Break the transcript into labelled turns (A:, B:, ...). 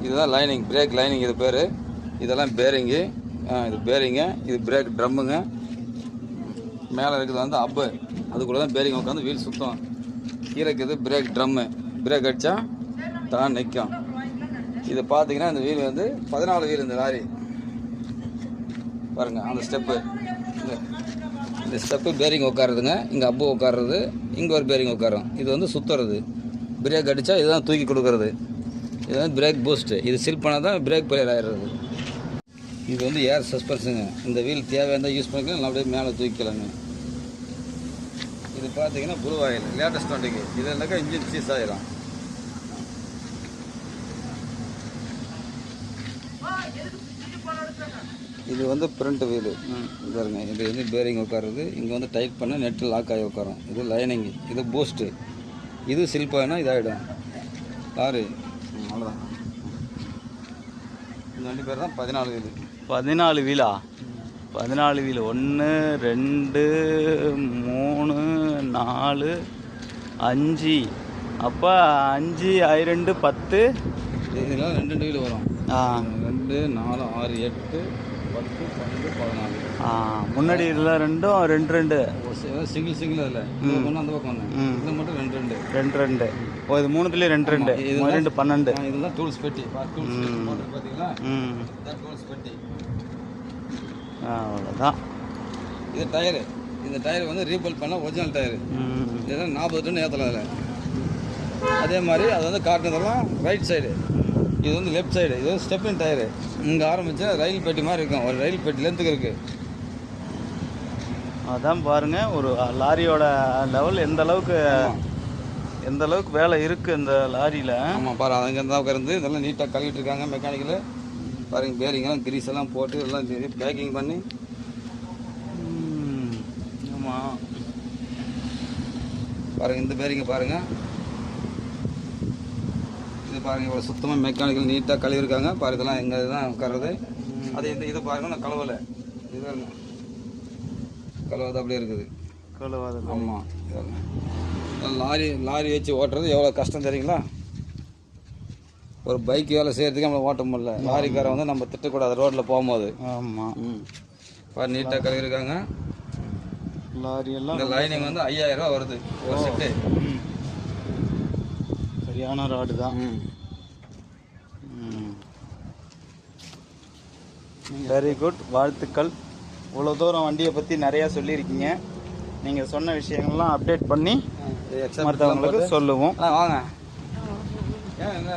A: இதுதான் lining, brake lining இது பேர். இதெல்லாம் பேரிங்கு, இது பேரிங்க, இது பிரேக் ட்ரம்முங்க. மேலே இருக்குது வந்து அப்பு, அதுக்குள்ளே தான் பேரிங் உட்காந்து வீல் சுத்தம். கீழே இருக்குது பிரேக் ட்ரம்மு, பிரேக் அடித்தா தான் நிற்கும். இது பார்த்தீங்கன்னா இந்த வீல் வந்து 14 வீல். இந்த லாரி பாருங்கள், அந்த ஸ்டெப்பு, இந்த ஸ்டெப்பு பேரிங் உட்காருதுங்க. இங்கே அப்பு உட்காருறது, இங்கே ஒரு பேரிங் உட்காரும். இது வந்து சுற்றுறது. பிரேக் அடித்தா இதுதான் தூக்கி கொடுக்குறது. இது வந்து பிரேக் பூஸ்ட்டு. இது சில் பண்ணால் தான் பிரேக் ஃபெயிலியர் ஆகிடுறது. இது வந்து ஏர் சஸ்பென்ஸுங்க. இந்த வீல் தேவையான யூஸ் பண்ணிக்கலாம், அப்படியே மேலே தூக்கிக்கலாங்க. இது பார்த்தீங்கன்னா ப்ளூ ஆயில் லேட்டஸ்ட் வண்டிக்கு. இது இல்லைக்கா இன்ஜின் சீஸ் ஆகிடும். இது வந்து ஃப்ரண்ட் வீலு பாருங்க. இது வந்து பேரிங் உட்காருது. இங்கே வந்து டைட் பண்ண நெட்டு லாக் ஆகி உட்காரும். இது லைனிங்கு, இது பூஸ்ட்டு. இது சில்பானா இதாகிடும் லாரி. அவ்வளோதான். இந்த வண்டி பேர் தான் 14 வீலு.
B: 14 வீலா? 14 வீலு. 1 2 3 4 5. அப்போ 5 2 10.
A: இதெல்லாம் 2 வீலு வரும். 2 4 6 8 10 12 14.
B: முன்னாடி இதில் ரெண்டும் 2
A: சிங்கிள் சிங்கிள். அதில் இந்த பக்கம் அந்த பக்கம் இதில் மட்டும் 2 2.
B: ஓ, இது மூணுத்துலேயும் 2 2 12.
A: இதெல்லாம் டூல்ஸ் பெட்டி. பார்த்தீங்களா? டூல்ஸ் பெட்டி.
B: அவ்வளோதான்.
A: இது டயரு. இந்த டயர் வந்து ரீபில்ட் பண்ண ஒரிஜினல் டயரு. இதெல்லாம் 40 டன் ஏற்றலாம் அதில். அதே மாதிரி அது வந்து காட்டினதெல்லாம் ரைட் சைடு, இது வந்து லெஃப்ட் சைடு. இது வந்து ஸ்டெப்பின் டயரு. இங்கே ஆரம்பித்தா ரயில் பெட்டி மாதிரி இருக்கும். ஒரு ரயில் பெட்டி லென்த்துக்கு இருக்குது.
B: அதான் பாருங்கள், ஒரு லாரியோட லெவல் எந்த அளவுக்கு வேலை இருக்குது இந்த லாரியில்.
A: ஆமாம் பாரு, அங்கே தான் இருந்து இதெல்லாம் நீட்டாக கழுவிட்டு இருக்காங்க மெக்கானிக்கில். பாருங்க, பேரிங்கெல்லாம் கிரீஸ் எல்லாம் போட்டு எல்லாம் பேக்கிங் பண்ணி.
B: ஆமாம்
A: பாருங்கள், இந்த பேரிங்க பாருங்கள். இது பாருங்கள், இவ்வளோ சுத்தமாக மெக்கானிக்கல் நீட்டாக கழுவிருக்காங்க. பாரு, இதெல்லாம் எங்கே தான் உட்காருறது. அது இது பாருங்கள், நான் கழுவலை. இது பாருங்க, கழுவாது அப்படியே இருக்குது.
B: கழுவாது.
A: ஆமாம். லாரி வச்சு ஓட்டுறது எவ்வளோ கஷ்டம் தெரியுங்களா? ஒரு பைக் வேலை செய்கிறதுக்கு நம்மளை ஓட்ட முடியல. லாரிக்காரை வந்து நம்ம திட்டக்கூடாது ரோட்டில் போகும்போது.
B: ஆமாம்.
A: பாரு, நீட்டாக கழுவிருக்காங்க.
B: லாரியெல்லாம்
A: இந்த லைனிங் வந்து 5000 ரூபா வருது ஒரு செட்டு.
B: சரியான ராடு தான். வெரி குட், வாழ்த்துக்கள். இவ்வளோ தூரம் வண்டியை பற்றி நிறையா சொல்லியிருக்கீங்க. நீங்கள் சொன்ன விஷயங்கள்லாம் அப்டேட் பண்ணி மற்றவங்களுக்கு சொல்லுவோம்.
A: வாங்க. ஏன் என்ன